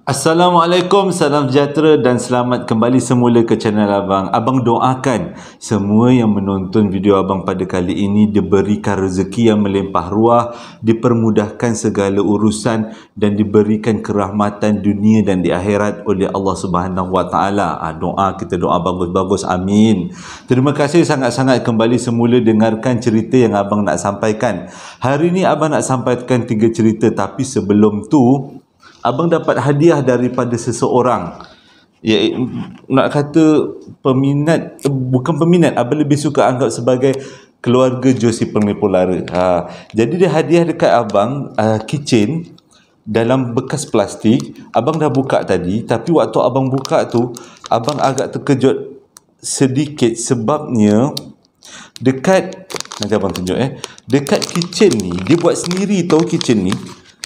Assalamualaikum, salam sejahtera dan selamat kembali semula ke channel Abang. Abang doakan semua yang menonton video Abang pada kali ini diberikan rezeki yang melimpah ruah, dipermudahkan segala urusan dan diberikan kerahmatan dunia dan di akhirat oleh Allah Subhanahu Wa Taala. Doa kita doa bagus-bagus, amin. Terima kasih sangat-sangat kembali semula dengarkan cerita yang Abang nak sampaikan. Hari ini Abang nak sampaikan 3 cerita, tapi sebelum tu Abang dapat hadiah daripada seseorang. Ya, nak kata peminat, bukan peminat, Abang lebih suka anggap sebagai keluarga Josie Penglipur Lara. Jadi dia hadiah dekat Abang keychain dalam bekas plastik. Abang dah buka tadi, tapi waktu Abang buka tu, Abang agak terkejut sedikit sebabnya dekat, nanti Abang tunjuk dekat keychain ni, dia buat sendiri tau keychain ni.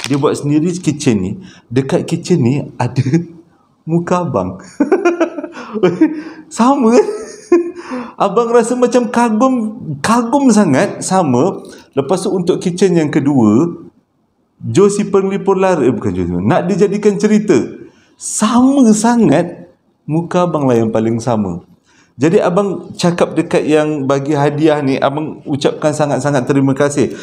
Dia buat sendiri kitchen ni. Dekat kitchen ni ada muka Abang. Sama. Abang rasa macam kagum sangat. Sama. Lepas tu untuk kitchen yang kedua, Josie Penglipur Lara, bukan Josie, nak dijadikan cerita. Sama sangat. Muka Abang lah yang paling sama. Jadi Abang cakap dekat yang bagi hadiah ni, Abang ucapkan sangat-sangat terima kasih.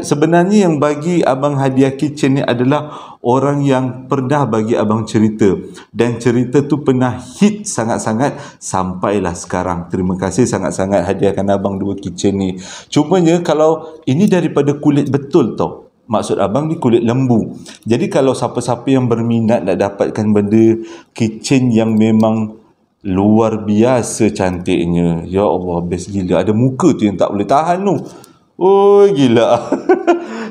Sebenarnya yang bagi Abang hadiah kitchen ni adalah orang yang pernah bagi Abang cerita. Dan cerita tu pernah hit sangat-sangat sampailah sekarang. Terima kasih sangat-sangat hadiahkan Abang 2 kitchen ni. Cumanya kalau ini daripada kulit betul tau. Maksud Abang ni kulit lembu. Jadi kalau siapa-siapa yang berminat nak dapatkan benda kitchen yang memang luar biasa cantiknya. Ya Allah, best gila. Ada muka tu yang tak boleh tahan tu. Oh, gila.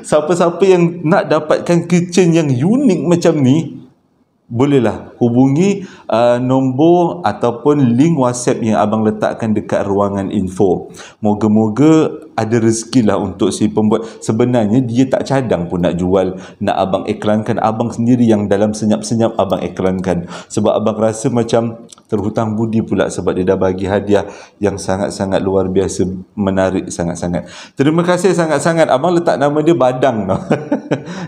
Siapa-siapa yang nak dapatkan kitchen yang unik macam ni, bolehlah hubungi nombor ataupun link WhatsApp yang Abang letakkan dekat ruangan info. Moga-moga ada rezeki lah untuk si pembuat. Sebenarnya dia tak cadang pun nak jual, nak Abang iklankan. Abang sendiri yang dalam senyap-senyap Abang iklankan. Sebab Abang rasa macam terhutang budi pula sebab dia dah bagi hadiah yang sangat-sangat luar biasa, menarik sangat-sangat. Terima kasih sangat-sangat. Abang letak nama dia Badang.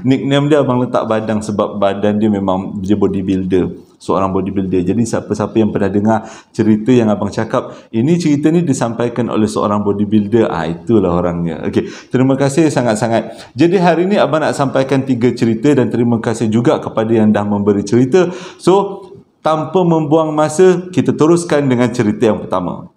Nickname dia Abang letak Badang sebab badan dia memang dia bodybuilder, seorang bodybuilder. Jadi siapa-siapa yang pernah dengar cerita yang Abang cakap, ini cerita ni disampaikan oleh seorang bodybuilder, itulah orangnya. Okey, terima kasih sangat-sangat. Jadi hari ni Abang nak sampaikan 3 cerita dan terima kasih juga kepada yang dah memberi cerita. So, tanpa membuang masa, kita teruskan dengan cerita yang pertama.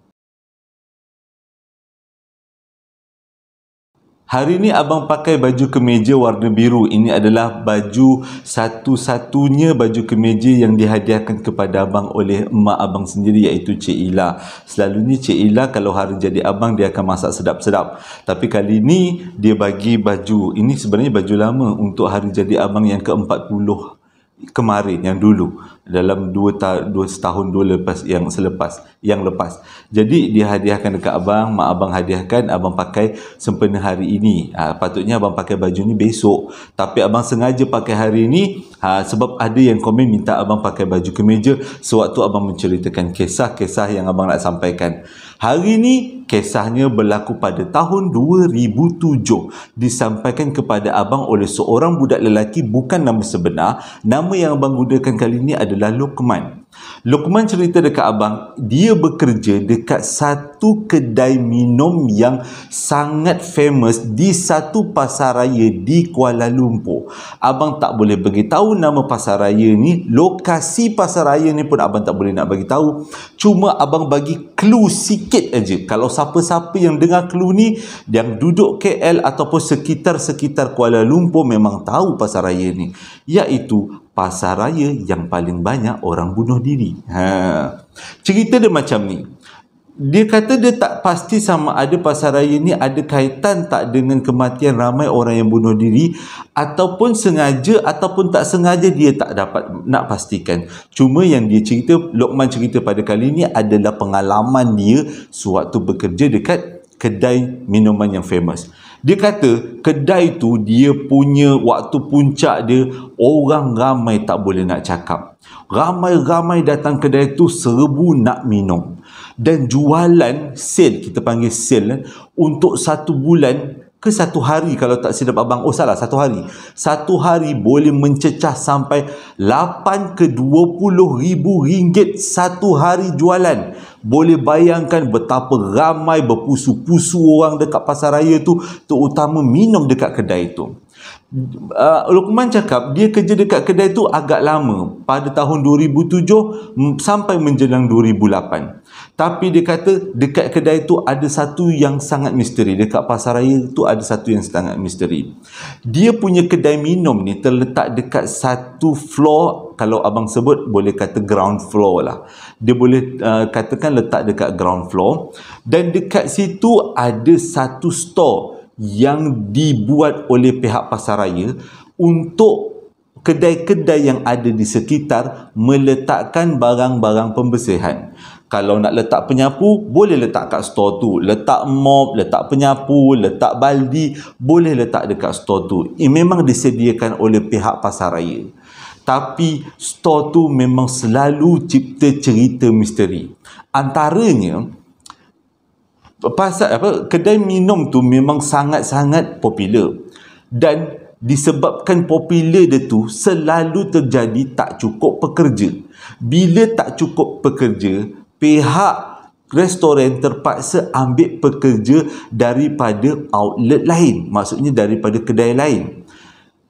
Hari ni Abang pakai baju kemeja warna biru. Ini adalah baju satu-satunya baju kemeja yang dihadiahkan kepada Abang oleh emak Abang sendiri, iaitu Cik Ila. Selalunya Cik Ila kalau hari jadi Abang dia akan masak sedap-sedap. Tapi kali ni dia bagi baju. Ini sebenarnya baju lama untuk hari jadi Abang yang ke-40 kemarin, yang dulu, dalam 2 tahun yang lepas. Jadi dia hadiahkan dekat Abang, mak Abang hadiahkan, Abang pakai sempena hari ini. Patutnya Abang pakai baju ni besok, tapi Abang sengaja pakai hari ini sebab ada yang komen minta Abang pakai baju kemeja sewaktu Abang menceritakan kisah-kisah yang Abang nak sampaikan. Hari ini kisahnya berlaku pada tahun 2007. Disampaikan kepada Abang oleh seorang budak lelaki, bukan nama sebenar. Nama yang Abang gunakan kali ini adalah Luqman. Luqman cerita dekat Abang, dia bekerja dekat satu kedai minum yang sangat famous di satu pasaraya di Kuala Lumpur. Abang tak boleh bagi tahu nama pasaraya ni, lokasi pasaraya ni pun Abang tak boleh nak bagi tahu. Cuma Abang bagi clue sikit aja. Kalau siapa-siapa yang dengar clue ni, yang duduk KL ataupun sekitar-sekitar Kuala Lumpur memang tahu pasaraya ni, iaitu pasaraya yang paling banyak orang bunuh diri. Cerita dia macam ni. Dia kata dia tak pasti sama ada pasaraya ni ada kaitan tak dengan kematian ramai orang yang bunuh diri, ataupun sengaja ataupun tak sengaja, dia tak dapat nak pastikan. Cuma yang dia cerita, Luqman cerita pada kali ni adalah pengalaman dia sewaktu bekerja dekat kedai minuman yang famous. Dia kata kedai tu dia punya waktu puncak dia, orang ramai tak boleh nak cakap. Ramai-ramai datang kedai tu serbu nak minum. Dan jualan sale, kita panggil sale, untuk 1 bulan ke satu hari kalau tak silap abang. Oh salah, satu hari. Satu hari boleh mencecah sampai 8 ke 20 ribu ringgit satu hari jualan. Boleh bayangkan betapa ramai berpusu-pusu orang dekat pasaraya tu, terutama minum dekat kedai tu. Luqman cakap dia kerja dekat kedai tu agak lama, pada tahun 2007 sampai menjelang 2008. Tapi dia kata dekat kedai tu ada satu yang sangat misteri. Dekat pasaraya tu ada satu yang sangat misteri. Dia punya kedai minum ni terletak dekat satu floor, kalau abang sebut boleh kata ground floor lah. Dia boleh katakan letak dekat ground floor, dan dekat situ ada satu store yang dibuat oleh pihak pasaraya untuk kedai-kedai yang ada di sekitar meletakkan barang-barang pembersihan. Kalau nak letak penyapu, boleh letak kat store tu. Letak mop, letak penyapu, letak baldi, boleh letak dekat store tu. Ini memang disediakan oleh pihak pasaraya. Tapi store tu memang selalu cipta cerita misteri. Antaranya, kedai minum tu memang sangat-sangat popular, dan disebabkan popular dia tu selalu terjadi tak cukup pekerja. Bila tak cukup pekerja, pihak restoran terpaksa ambil pekerja daripada outlet lain, maksudnya daripada kedai lain.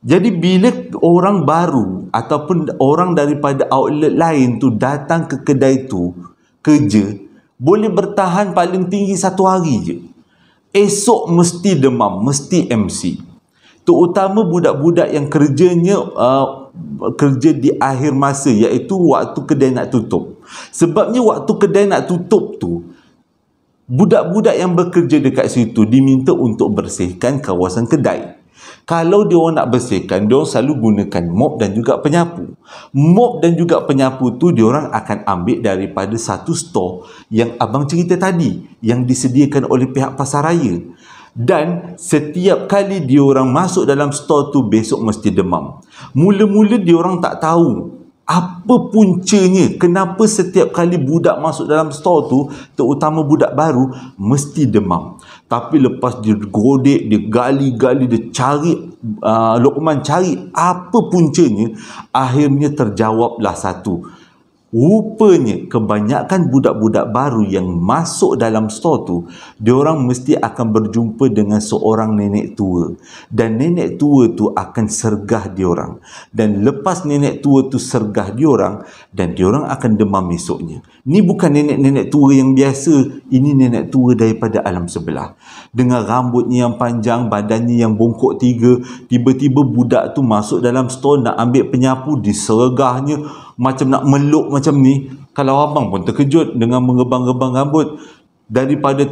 Jadi bila orang baru ataupun orang daripada outlet lain tu datang ke kedai tu kerja, boleh bertahan paling tinggi satu hari je. Esok mesti demam, mesti MC. Terutama budak-budak yang kerjanya kerja di akhir masa, iaitu waktu kedai nak tutup. Sebabnya waktu kedai nak tutup tu, budak-budak yang bekerja dekat situ diminta untuk bersihkan kawasan kedai. Kalau dia orang nak bersihkan, dia orang selalu gunakan mop dan juga penyapu. Mop dan juga penyapu tu dia orang akan ambil daripada satu store yang abang cerita tadi, yang disediakan oleh pihak pasaraya. Dan setiap kali dia orang masuk dalam store tu, besok mesti demam. Mula-mula dia orang tak tahu apa puncanya, kenapa setiap kali budak masuk dalam store tu, terutama budak baru, mesti demam. Tapi lepas dia godek, dia gali-gali, dia cari, Luqman cari apa puncanya, akhirnya terjawablah satu. Rupanya kebanyakan budak-budak baru yang masuk dalam store tu, diorang mesti akan berjumpa dengan seorang nenek tua, dan nenek tua tu akan sergah diorang. Dan lepas nenek tua tu sergah diorang, dan diorang akan demam esoknya. Ni bukan nenek-nenek tua yang biasa, ini nenek tua daripada alam sebelah. Dengan rambutnya yang panjang, badannya yang bongkok tiga, tiba-tiba budak tu masuk dalam store nak ambil penyapu, disergahnya macam nak meluk macam ni. Kalau abang pun terkejut dengan mengebang-gebang rambut, daripada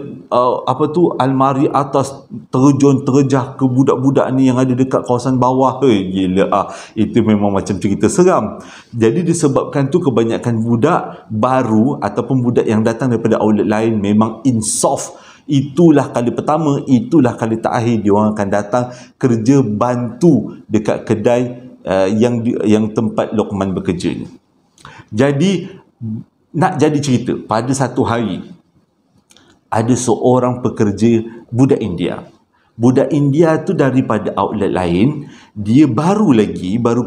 almari atas terjah ke budak-budak ni yang ada dekat kawasan bawah. Gila, itu memang macam cerita seram. Jadi disebabkan tu kebanyakan budak baru ataupun budak yang datang daripada outlet lain memang insaf. Itulah kali pertama, itulah kali terakhir dia orang akan datang kerja bantu dekat kedai yang tempat Luqman bekerja ni. Jadi nak jadi cerita, pada satu hari ada seorang pekerja budak India. Budak India tu daripada outlet lain, dia baru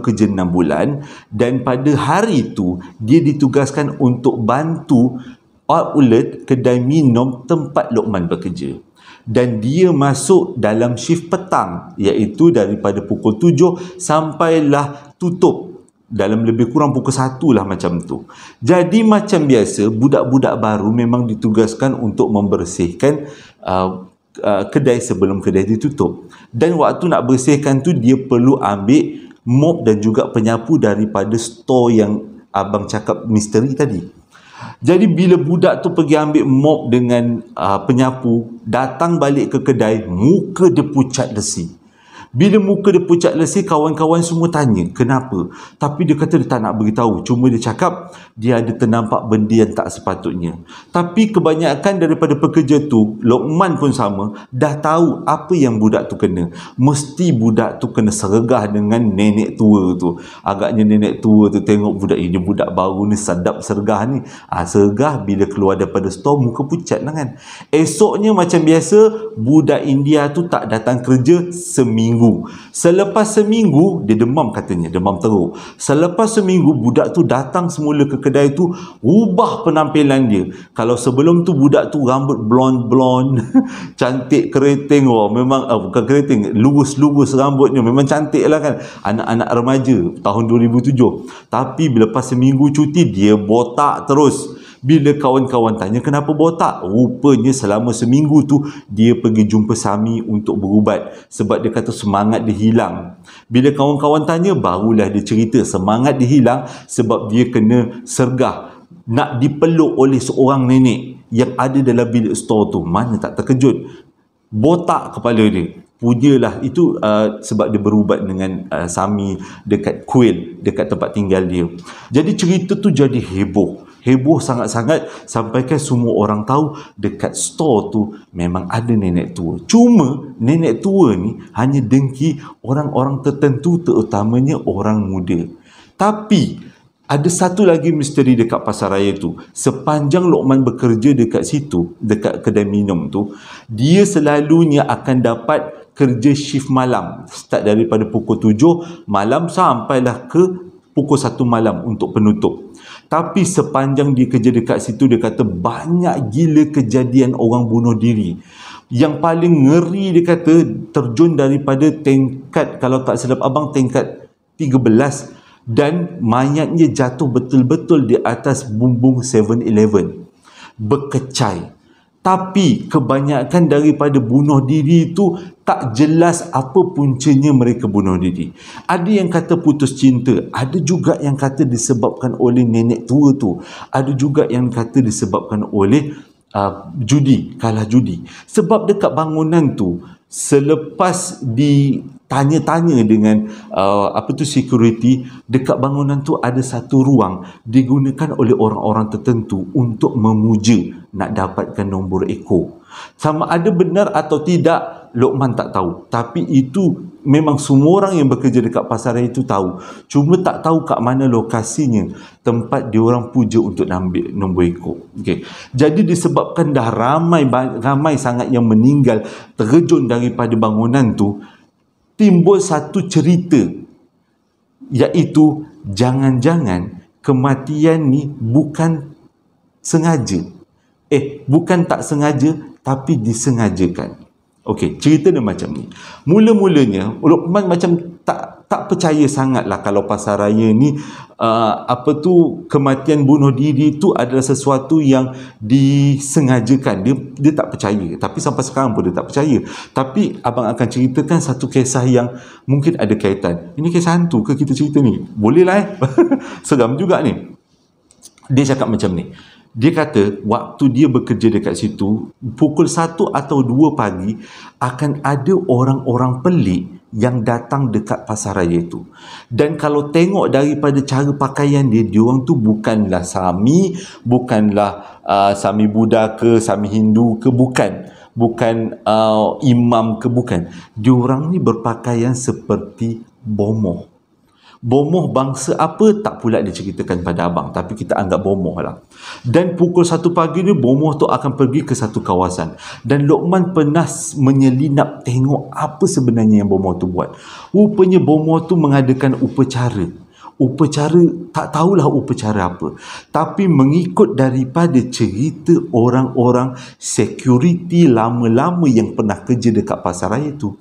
kerja 6 bulan, dan pada hari tu dia ditugaskan untuk bantu outlet kedai minum tempat Luqman bekerja. Dan dia masuk dalam shift petang, iaitu daripada pukul 7 sampailah tutup dalam lebih kurang pukul 1 lah macam tu. Jadi macam biasa, budak-budak baru memang ditugaskan untuk membersihkan kedai sebelum kedai ditutup. Dan waktu nak bersihkan tu, dia perlu ambil mop dan juga penyapu daripada store yang abang cakap misteri tadi. Jadi bila budak tu pergi ambil mop dengan penyapu, datang balik ke kedai, muka dia pucat lesi. Bila muka dia pucat lesi, kawan-kawan semua tanya kenapa, tapi dia kata dia tak nak beritahu. Cuma dia cakap dia ada ternampak benda yang tak sepatutnya. Tapi kebanyakan daripada pekerja tu, Lokman pun sama, dah tahu apa yang budak tu kena. Mesti budak tu kena sergah dengan nenek tua tu. Agaknya nenek tua tu tengok budak ini, budak baru ni sedap sergah ni. Sergah, bila keluar daripada store muka pucat lah kan. Esoknya macam biasa, budak India tu tak datang kerja seminggu. Selepas seminggu dia demam, katanya demam teruk. Selepas seminggu budak tu datang semula ke kedai tu, ubah penampilan dia. Kalau sebelum tu budak tu rambut blond cantik keriting, memang bukan keriting, lurus rambutnya, memang cantik lah kan, anak-anak remaja tahun 2007. Tapi bila lepas seminggu cuti dia botak terus. Bila kawan-kawan tanya kenapa botak, rupanya selama seminggu tu dia pergi jumpa Sami untuk berubat sebab dia kata semangat dia hilang. Bila kawan-kawan tanya, barulah dia cerita semangat dia hilang sebab dia kena sergah, nak dipeluk oleh seorang nenek yang ada dalam bilik store tu. Mana tak terkejut, botak kepala dia. Pujalah itu sebab dia berubat dengan Sami dekat kuil, dekat tempat tinggal dia. Jadi cerita tu jadi heboh sangat-sangat, sampaikan semua orang tahu dekat store tu memang ada nenek tua. Cuma nenek tua ni hanya dengki orang-orang tertentu, terutamanya orang muda. Tapi ada satu lagi misteri dekat pasaraya tu. Sepanjang Lokman bekerja dekat situ, dekat kedai minum tu, dia selalunya akan dapat kerja shift malam. Start daripada pukul 7 malam sampailah ke pukul 1 malam untuk penutup. Tapi sepanjang dia kerja dekat situ, dia kata banyak gila kejadian orang bunuh diri. Yang paling ngeri dia kata terjun daripada tingkat, kalau tak silap abang, tingkat 13, dan mayatnya jatuh betul-betul di atas bumbung 7-Eleven, berkecai. Tapi kebanyakan daripada bunuh diri itu tak jelas apa puncanya mereka bunuh diri. Ada yang kata putus cinta, ada juga yang kata disebabkan oleh nenek tua tu, ada juga yang kata disebabkan oleh judi, kalah judi. Sebab dekat bangunan tu, selepas ditanya-tanya dengan security, dekat bangunan tu ada satu ruang digunakan oleh orang-orang tertentu untuk memuja, nak dapatkan nombor ekor. Sama ada benar atau tidak, Lokman tak tahu. Tapi itu memang semua orang yang bekerja dekat pasaraya itu tahu. Cuma tak tahu kat mana lokasinya tempat diorang puja untuk ambil nombor ekor. Okay. Jadi disebabkan dah ramai sangat yang meninggal terjun daripada bangunan tu, timbul satu cerita, iaitu jangan-jangan kematian ni bukan sengaja. Bukan tak sengaja, tapi disengajakan. Okey, cerita dia macam ni. Mula-mulanya Lokman macam tak percaya sangatlah kalau pasaraya ni kematian bunuh diri tu adalah sesuatu yang disengajakan. Dia tak percaya. Tapi sampai sekarang pun dia tak percaya. Tapi abang akan ceritakan satu kisah yang mungkin ada kaitan. Ini kisah hantu ke kita cerita ni? Bolehlah seram juga ni. Dia cakap macam ni. Dia kata waktu dia bekerja dekat situ, pukul 1 atau 2 pagi akan ada orang-orang pelik yang datang dekat pasaraya itu. Dan kalau tengok daripada cara pakaian dia, diorang tu bukanlah Sami, bukanlah Sami Buddha ke, Sami Hindu ke, bukan imam ke, bukan. Diorang ni berpakaian seperti bomoh. Bomoh bangsa apa tak pula diceritakan pada abang, tapi kita anggap bomoh lah. Dan pukul 1 pagi ni bomoh tu akan pergi ke satu kawasan, dan Lokman pernah menyelinap tengok apa sebenarnya yang bomoh tu buat. Rupanya bomoh tu mengadakan upacara, tak tahulah upacara apa, tapi mengikut daripada cerita orang-orang security lama-lama yang pernah kerja dekat pasaraya tu,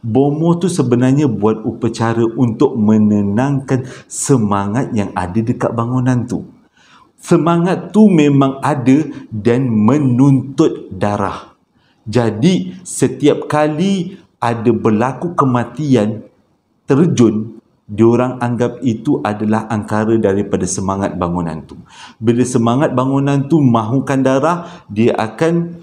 bomoh tu sebenarnya buat upacara untuk menenangkan semangat yang ada dekat bangunan tu. Semangat tu memang ada dan menuntut darah. Jadi setiap kali ada berlaku kematian terjun, diorang anggap itu adalah angkara daripada semangat bangunan tu. Bila semangat bangunan tu mahukan darah, dia akan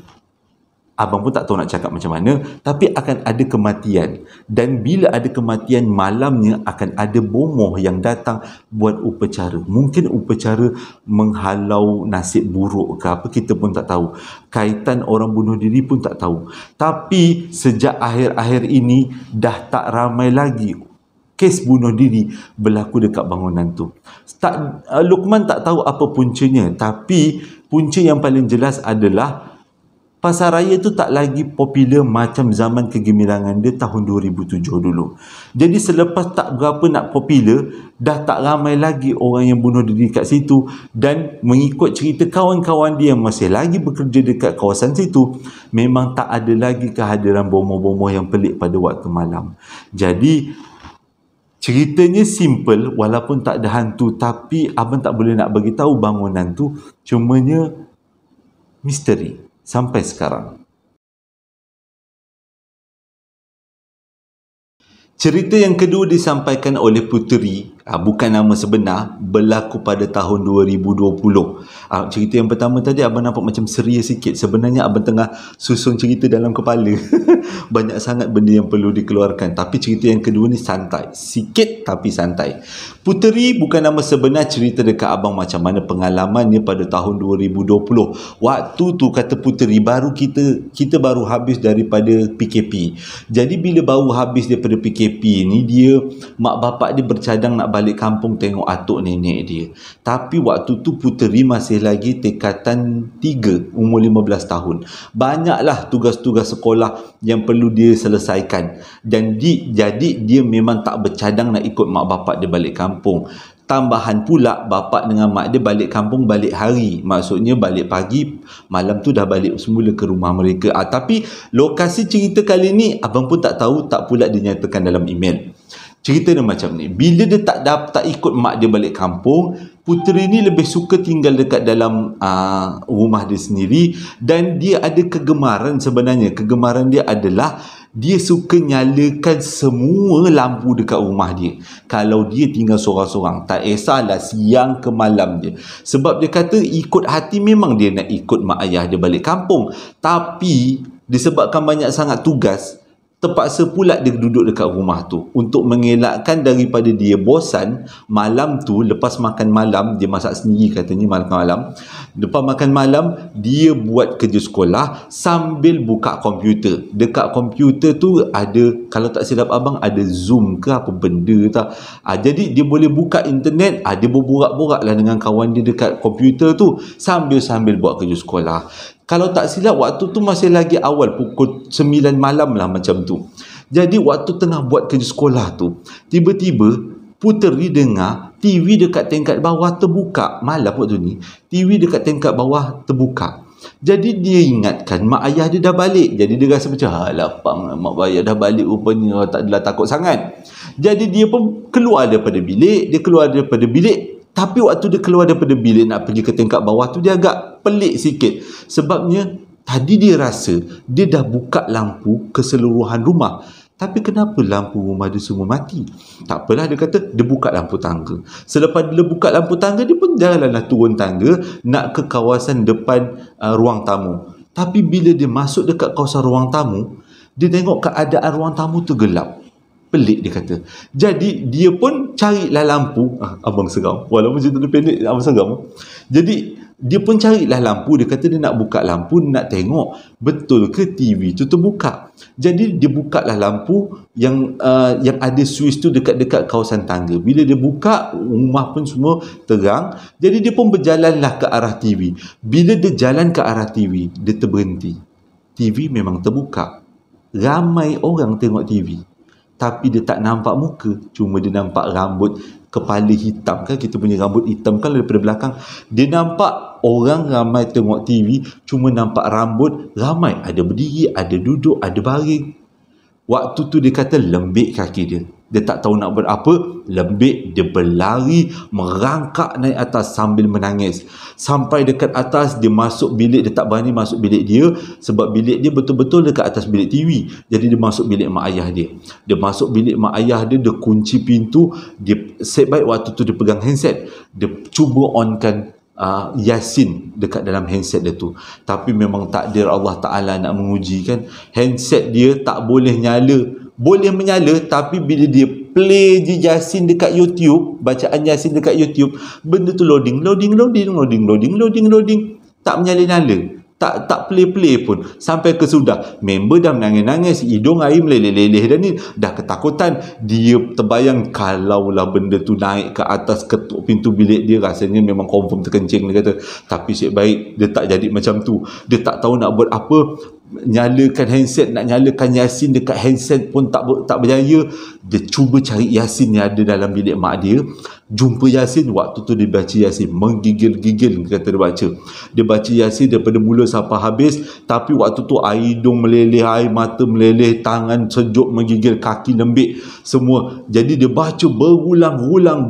abang pun tak tahu nak cakap macam mana, tapi akan ada kematian. Dan bila ada kematian, malamnya akan ada bomoh yang datang buat upacara. Mungkin upacara menghalau nasib buruk ke apa, kita pun tak tahu. Kaitan orang bunuh diri pun tak tahu. Tapi sejak akhir-akhir ini dah tak ramai lagi kes bunuh diri berlaku dekat bangunan tu. Luqman tak tahu apa puncanya, tapi punca yang paling jelas adalah pasaraya tu tak lagi popular macam zaman kegemilangan dia tahun 2007 dulu. Jadi selepas tak berapa nak popular, dah tak ramai lagi orang yang bunuh diri kat situ. Dan mengikut cerita kawan-kawan dia yang masih lagi bekerja dekat kawasan situ, memang tak ada lagi kehadiran bomoh-bomoh yang pelik pada waktu malam. Jadi ceritanya simple, walaupun tak ada hantu, tapi abang tak boleh nak bagi tahu bangunan tu, cumanya misteri sampai sekarang. Cerita yang kedua disampaikan oleh Puteri, bukan nama sebenar, berlaku pada tahun 2020. Cerita yang pertama tadi abang nampak macam ceria sikit. Sebenarnya abang tengah susun cerita dalam kepala. Banyak sangat benda yang perlu dikeluarkan. Tapi cerita yang kedua ni santai. Sikit tapi santai. Puteri bukan nama sebenar, cerita dekat abang macam mana pengalamannya pada tahun 2020. Waktu tu kata Puteri, kita baru habis daripada PKP. Jadi bila baru habis daripada PKP ni, dia mak bapak dia bercadang nak balik kampung tengok atuk nenek dia. Tapi waktu tu Puteri masih lagi tingkatan 3, umur 15 tahun. Banyaklah tugas-tugas sekolah yang perlu dia selesaikan. Dan jadi dia memang tak bercadang nak ikut mak bapak dia balik kampung. Tambahan pula bapak dengan mak dia balik kampung balik hari. Maksudnya balik pagi, malam tu dah balik semula ke rumah mereka. Tapi lokasi cerita kali ni abang pun tak tahu, tak pula dinyatakan dalam email. Cerita dia macam ni. Bila dia tak ikut mak dia balik kampung, Puteri ni lebih suka tinggal dekat dalam rumah dia sendiri. Dan dia ada kegemaran sebenarnya. Kegemaran dia adalah dia suka nyalakan semua lampu dekat rumah dia. Kalau dia tinggal seorang-seorang, tak kisahlah siang ke malam dia. Sebab dia kata ikut hati memang dia nak ikut mak ayah dia balik kampung. Tapi disebabkan banyak sangat tugas, terpaksa pula dia duduk dekat rumah tu untuk mengelakkan daripada dia bosan. Malam tu lepas makan malam, dia masak sendiri katanya malam-malam. Lepas makan malam, dia buat kerja sekolah sambil buka komputer. Dekat komputer tu ada, kalau tak silap abang, ada Zoom ke apa benda tak. Jadi dia boleh buka internet, dia berborak-borak lah dengan kawan dia dekat komputer tu sambil buat kerja sekolah. Kalau tak silap waktu tu masih lagi awal, pukul 9 malam lah macam tu. Jadi waktu tengah buat kerja sekolah tu, tiba-tiba Puteri dengar TV dekat tingkat bawah terbuka. Malam waktu ni, TV dekat tingkat bawah terbuka. Jadi dia ingatkan mak ayah dia dah balik. Jadi dia rasa macam, lapang mak ayah dah balik rupanya, tak adalah takut sangat. Jadi dia pun keluar daripada bilik. Tapi waktu dia keluar daripada bilik nak pergi ke tingkat bawah tu, dia agak pelik sikit. Sebabnya tadi dia rasa dia dah buka lampu keseluruhan rumah. Tapi kenapa lampu rumah dia semua mati? Tak apalah, dia kata dia buka lampu tangga. Selepas dia buka lampu tangga, dia pun jalanlah turun tangga nak ke kawasan depan ruang tamu. Tapi bila dia masuk dekat kawasan ruang tamu, dia tengok keadaan ruang tamu tu gelap. Pelik dia kata. Jadi dia pun carilah lampu. Abang seram. Walaupun cerita dia pendek, abang seram. Jadi dia pun carilah lampu. Dia kata dia nak buka lampu, nak tengok betul ke TV tu terbuka. Jadi dia bukalah lampu yang ada switch tu dekat kawasan tangga. Bila dia buka, rumah pun semua terang. Jadi dia pun berjalanlah ke arah TV. Bila dia jalan ke arah TV, dia terberhenti. TV memang terbuka. Ramai orang tengok TV. Tapi dia tak nampak muka. Cuma dia nampak rambut kepala hitam. Kan kita punya rambut hitam kan daripada belakang. Dia nampak orang ramai tengok TV. Cuma nampak rambut ramai. Ada berdiri, ada duduk, ada baring. Waktu tu dia kata lembik kaki dia. Dia tak tahu nak buat apa. Lembik, dia berlari, merangkak naik atas sambil menangis. Sampai dekat atas, dia masuk bilik. Dia tak berani masuk bilik dia. Sebab bilik dia betul-betul dekat atas bilik TV. Jadi dia masuk bilik mak ayah dia. Dia masuk bilik mak ayah dia, dia kunci pintu. Dia set baik waktu tu dia pegang handset. Dia cuba onkan Yasin dekat dalam handset dia tu. Tapi memang takdir Allah Ta'ala nak menguji kan. Handset dia tak boleh nyala. Boleh menyala, tapi bila dia play je Yasin dekat YouTube, bacaan Yasin dekat YouTube, benda tu loading. Tak menyala-nyala. Tak play pun. Sampai ke sudah member dah menangis-nangis, hidung air meleleh-leleh dah ni, dah ketakutan. Dia terbayang kalaulah benda tu naik ke atas ketuk pintu bilik dia, rasanya memang confirm terkencing, dia kata. Tapi asyik baik dia tak jadi macam tu. Dia tak tahu nak buat apa. Nyalakan handset, nak nyalakan Yasin dekat handset pun tak berjaya. Dia cuba cari Yasin yang ada dalam bilik mak dia. Jumpa Yasin, waktu tu dia baca Yasin, menggigil-gigil, kata dia baca. Dia baca Yasin daripada mula sampai habis, tapi waktu tu air hidung meleleh, air mata meleleh, tangan sejuk menggigil, kaki lembik semua. Jadi dia baca berulang-ulang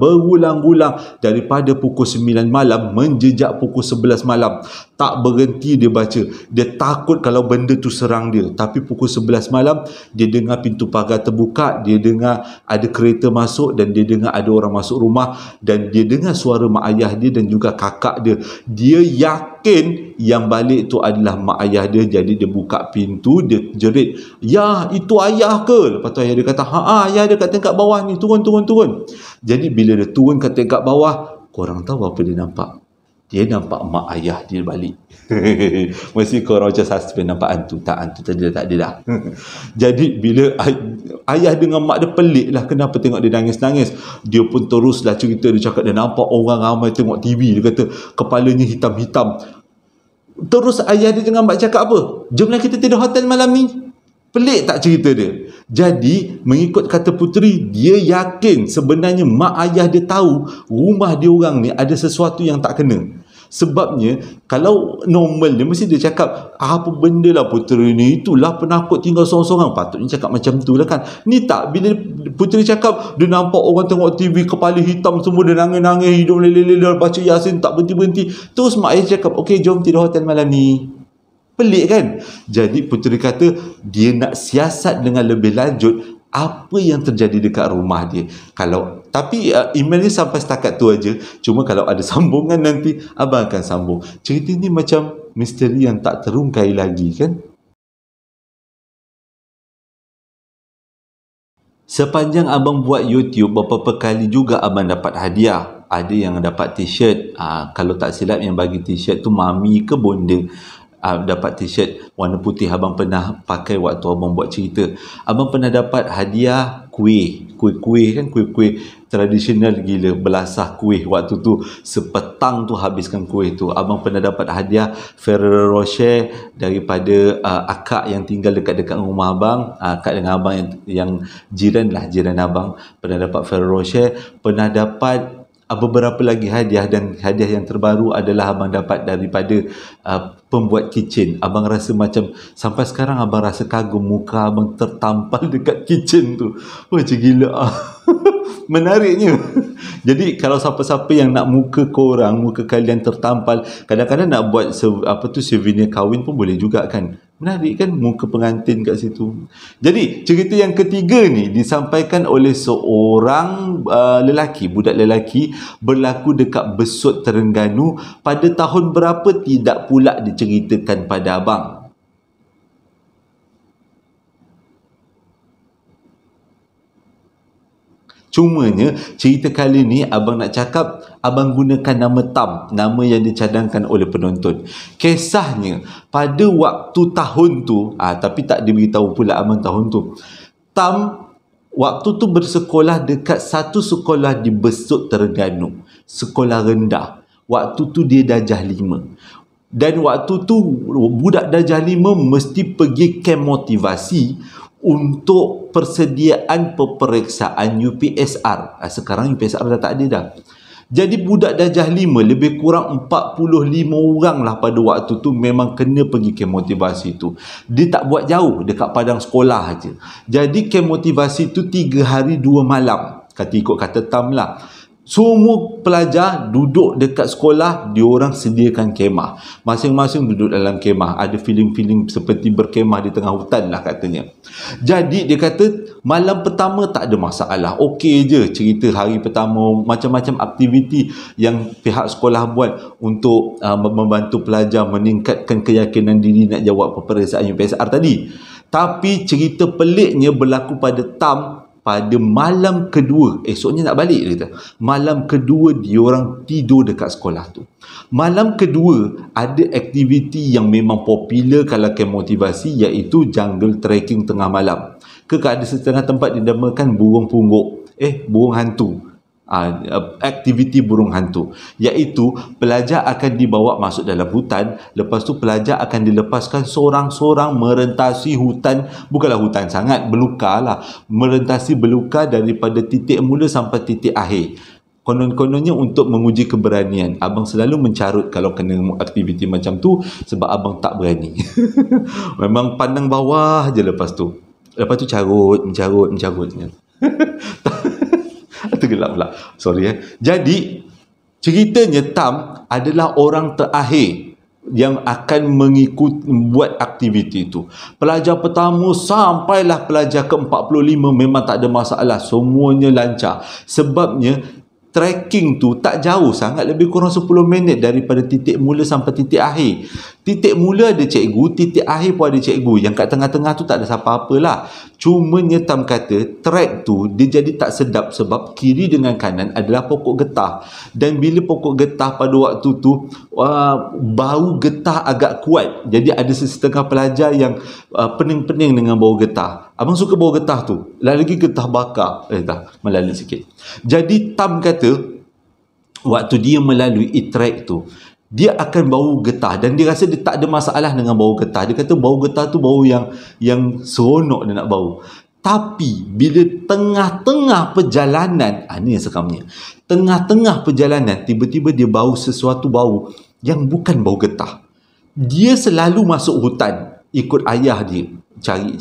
daripada pukul 9 malam menjejak pukul 11 malam. Tak berhenti dia baca. Dia takut kalau benda tu serang dia. Tapi pukul 11 malam dia dengar pintu pagar terbuka, dia dengar ada kereta masuk, dan dia dengar ada orang masuk rumah, dan dia dengar suara mak ayah dia dan juga kakak dia. Dia yakin yang balik tu adalah mak ayah dia. Jadi dia buka pintu, dia jerit, "Ya, itu ayah ke?" Lepas tu ayah dia kata, "Ayah dia kat tingkat bawah ni, turun." Jadi bila dia turun kat tingkat bawah, korang tahu apa dia nampak? Dia nampak mak ayah dia balik. Mesti korang macam suspense, nampak hantu. Tak, hantu tadi dah tak ada dah. Jadi bila ayah dengan mak dia pelik lah, kenapa tengok dia nangis-nangis. Dia pun teruslah cerita, dia cakap dia nampak orang ramai tengok TV. Dia kata kepalanya hitam-hitam. Terus ayah dia dengan mak cakap apa? "Jomlah kita tidur hotel malam ni." Pelik tak cerita dia? Jadi mengikut kata puteri, dia yakin sebenarnya mak ayah dia tahu rumah dia orang ni ada sesuatu yang tak kena. Sebabnya kalau normal dia mesti dia cakap, "Apa benda lah puteri ni, itulah penakut tinggal sorang-sorang." Patutnya cakap macam tu lah kan. Ni tak, bila puteri cakap dia nampak orang tengok TV, kepala hitam semua, dia nangis-nangis, hidung leleh-leleh, baca Yasin tak berhenti-berhenti. Terus mak ayah cakap, "Okey, jom tidur hotel malam ni." Pelik kan? Jadi puteri kata dia nak siasat dengan lebih lanjut apa yang terjadi dekat rumah dia. Tapi email ni sampai setakat tu aja. Cuma kalau ada sambungan nanti abang akan sambung. Cerita ni macam misteri yang tak terungkai lagi kan? Sepanjang abang buat YouTube, beberapa kali juga abang dapat hadiah. Ada yang dapat t-shirt. Kalau tak silap yang bagi t-shirt tu mami ke bonda. Dapat t-shirt warna putih. Abang pernah pakai waktu abang buat cerita. Abang pernah dapat hadiah kuih kan, kuih tradisional gila, belasah kuih. Waktu tu sepetang tu habiskan kuih tu. Abang pernah dapat hadiah Ferrero Rocher daripada akak yang tinggal dekat-dekat rumah abang. Akak dengan abang yang jiran abang. Pernah dapat Ferrero Rocher. Pernah dapat beberapa lagi hadiah, dan hadiah yang terbaru adalah abang dapat daripada pembuat kitchen. Abang rasa macam sampai sekarang abang rasa kagum muka abang tertampal dekat kitchen tu. Macam gila. Menariknya. Jadi kalau siapa-siapa yang nak muka kalian tertampal, kadang-kadang nak buat souvenir kahwin pun boleh juga kan. Menarik kan muka pengantin kat situ. Jadi cerita yang ketiga ni disampaikan oleh seorang budak lelaki, berlaku dekat Besut, Terengganu. Pada tahun berapa tidak pula diceritakan pada abang. Cumanya cerita kali ni abang nak cakap, abang gunakan nama Tam, nama yang dicadangkan oleh penonton. Kisahnya pada waktu tahun tu, tapi tak diberitahu pula abang tahun tu. Tam waktu tu bersekolah dekat satu sekolah di Besut, Terengganu, sekolah rendah. Waktu tu dia darjah 5. Dan waktu tu budak darjah 5 mesti pergi kem motivasi untuk persediaan peperiksaan UPSR. Sekarang UPSR dah tak ada dah. Jadi budak darjah 5 lebih kurang 45 orang lah pada waktu tu memang kena pergi kem motivasi tu. Dia tak buat jauh, dekat padang sekolah aja. Jadi kem motivasi tu 3 hari 2 malam. Ikut kata Tam lah. Semua pelajar duduk dekat sekolah, diorang sediakan kemah. Masing-masing duduk dalam kemah. Ada feeling-feeling seperti berkemah di tengah hutan lah katanya. Jadi dia kata malam pertama tak ada masalah. Okey je cerita hari pertama, macam-macam aktiviti yang pihak sekolah buat untuk membantu pelajar meningkatkan keyakinan diri nak jawab peperiksaan UPSR tadi. Tapi cerita peliknya berlaku pada malam kedua. Esoknya nak balik dia kata. Malam kedua diorang tidur dekat sekolah tu. Malam kedua ada aktiviti yang memang popular kalau camp motivasi, iaitu jungle trekking tengah malam. Ada setengah tempat dinamakan burung pungguk. Burung hantu. Aktiviti burung hantu, iaitu pelajar akan dibawa masuk dalam hutan. Lepas tu pelajar akan dilepaskan seorang-seorang merentasi hutan, bukanlah hutan sangat, belukar lah, merentasi belukar daripada titik mula sampai titik akhir. Konon-kononnya untuk menguji keberanian. Abang selalu mencarut kalau kena aktiviti macam tu, sebab abang tak berani. Memang pandang bawah je lepas tu mencarut tergelap pula. Sorry Jadi ceritanya Tam adalah orang terakhir yang akan buat aktiviti itu. Pelajar pertama sampailah pelajar ke-45 memang tak ada masalah, semuanya lancar. Sebabnya trekking tu tak jauh sangat, lebih kurang 10 minit daripada titik mula sampai titik akhir. Titik mula ada cikgu, titik akhir pun ada cikgu. Yang kat tengah-tengah tu tak ada siapa-apa lah. Cuma Tam kata trek tu dia jadi tak sedap sebab kiri dengan kanan adalah pokok getah. Dan bila pokok getah pada waktu tu bau getah agak kuat. Jadi ada setengah pelajar yang pening-pening dengan bau getah. Abang suka bau getah tu. Lagi getah bakar. Melalui sikit. Jadi Tam kata waktu dia melalui trek tu, dia akan bau getah dan dia rasa dia tak ada masalah dengan bau getah. Dia kata bau getah tu bau yang seronok dia nak bau. Tapi bila tengah-tengah perjalanan, ni yang sekamnya. Tengah-tengah perjalanan tiba-tiba dia bau sesuatu bau yang bukan bau getah. Dia selalu masuk hutan ikut ayah dia cari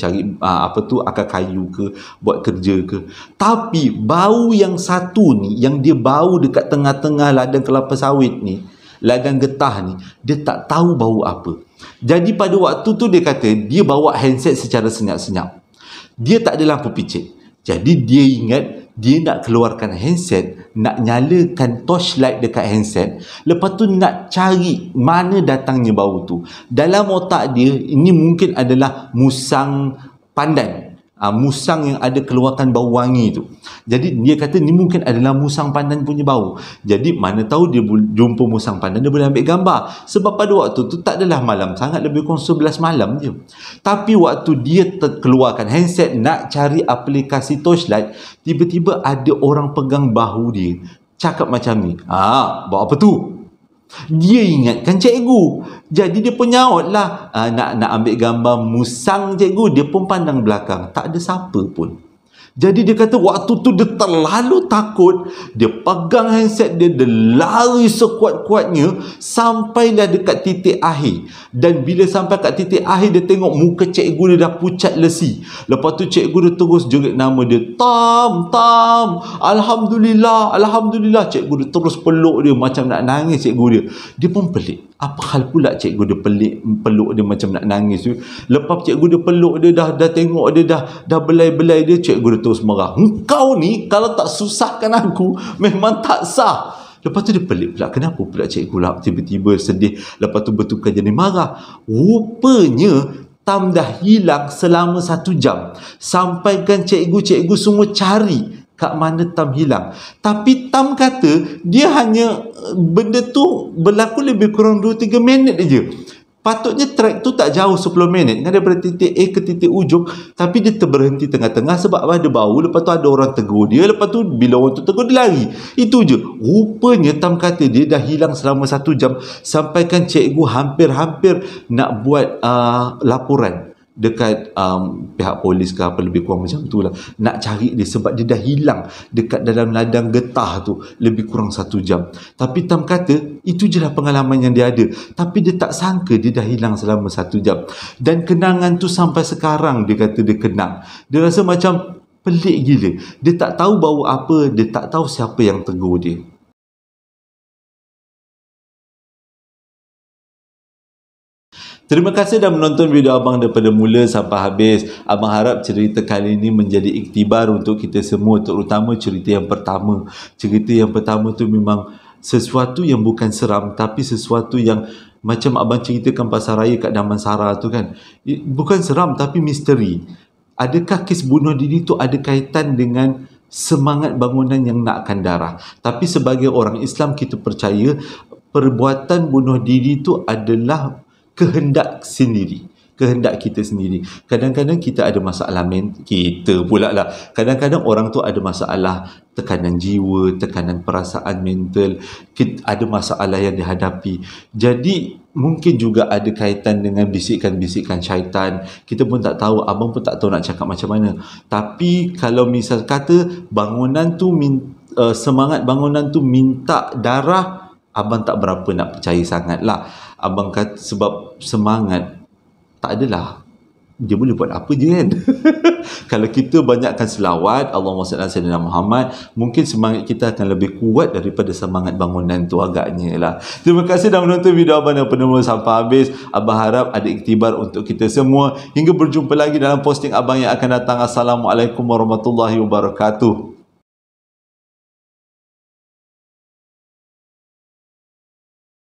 akar kayu ke, buat kerja ke. Tapi bau yang satu ni, yang dia bau dekat tengah-tengah ladang kelapa sawit ni, ladang getah ni, dia tak tahu bau apa. Jadi pada waktu tu dia kata dia bawa handset secara senyap-senyap. Dia tak ada lampu picit. Jadi dia ingat dia nak keluarkan handset, nak nyalakan torchlight dekat handset. Lepas tu nak cari mana datangnya bau tu. Dalam otak dia, ini mungkin adalah musang pandan. Musang yang ada keluarkan bau wangi tu. Jadi dia kata ni mungkin adalah musang pandan punya bau. Jadi mana tahu dia jumpa musang pandan, dia boleh ambil gambar. Sebab pada waktu tu tak adalah malam sangat, lebih kurang 11 malam je. Tapi waktu dia keluarkan handset nak cari aplikasi torchlight, tiba-tiba ada orang pegang bahu dia, cakap macam ni, bau apa tu? Dia ingatkan cikgu. Jadi dia pun nyaut lah, nak ambil gambar musang cikgu. Dia pun pandang belakang, tak ada siapa pun. Jadi dia kata waktu tu dia terlalu takut. Dia pegang handset dia lari sekuat-kuatnya sampailah dekat titik akhir. Dan bila sampai kat titik akhir, dia tengok muka cikgu dia dah pucat lesi. Lepas tu cikgu dia terus jerit nama dia, Tam, Alhamdulillah. Cikgu dia terus peluk dia macam nak nangis cikgu dia. Dia pun pelik, apa hal pula cikgu dia peluk dia macam nak nangis tu. Lepas cikgu dia peluk dia, dah tengok dia dah belai-belai dia, cikgu dia terus marah. Engkau ni kalau tak susahkan aku memang tak sah. Lepas tu dia pelik pula, kenapa pula cikgu lah tiba-tiba sedih, lepas tu bertukar jadi marah. Rupanya Tam dah hilang selama 1 jam. Sampaikan cikgu-cikgu semua cari kat mana Tam hilang. Tapi Tam kata dia hanya, benda tu berlaku lebih kurang 2-3 minit aja. Patutnya trek tu tak jauh 10 minit kan, daripada titik A ke titik ujung. Tapi dia terberhenti tengah-tengah sebab ada bau. Lepas tu ada orang tegur dia. Lepas tu bila orang tu tegur, dia lari. Itu je. Rupanya Tam kata dia dah hilang selama 1 jam. Sampaikan cikgu hampir-hampir nak buat laporan dekat pihak polis ke apa, lebih kurang macam tu lah, nak cari dia sebab dia dah hilang dekat dalam ladang getah tu lebih kurang 1 jam. Tapi Tam kata itu je lah pengalaman yang dia ada. Tapi dia tak sangka dia dah hilang selama 1 jam. Dan kenangan tu sampai sekarang dia kata dia kenang. Dia rasa macam Pelik gila. Dia tak tahu bau apa, dia tak tahu siapa yang tegur dia. Terima kasih dah menonton video abang daripada mula sampai habis. Abang harap cerita kali ini menjadi iktibar untuk kita semua, terutama cerita yang pertama. Cerita yang pertama tu memang sesuatu yang bukan seram, tapi sesuatu yang macam abang ceritakan pasal raya kat Damansara tu kan. Bukan seram tapi misteri. Adakah kes bunuh diri tu ada kaitan dengan semangat bangunan yang nakkan darah? Tapi sebagai orang Islam, kita percaya perbuatan bunuh diri tu adalah kehendak sendiri, kehendak kita sendiri. Kadang-kadang kita ada masalah kita pula lah. Kadang-kadang orang tu ada masalah tekanan jiwa, tekanan perasaan mental, ada masalah yang dihadapi. Jadi mungkin juga ada kaitan dengan bisikan-bisikan syaitan. Kita pun tak tahu, abang pun tak tahu nak cakap macam mana. Tapi kalau misal kata bangunan tu semangat bangunan tu minta darah, abang tak berapa nak percaya sangat lah. Abang kata sebab semangat tak adalah, dia boleh buat apa je kan. Kalau kita banyakkan selawat Allahumma salli ala sayyidina Muhammad, mungkin semangat kita akan lebih kuat daripada semangat bangunan tu agaknya lah. Terima kasih dah menonton video abang yang penuh sampai habis. Abang harap ada iktibar untuk kita semua. Hingga berjumpa lagi dalam posting abang yang akan datang. Assalamualaikum warahmatullahi wabarakatuh.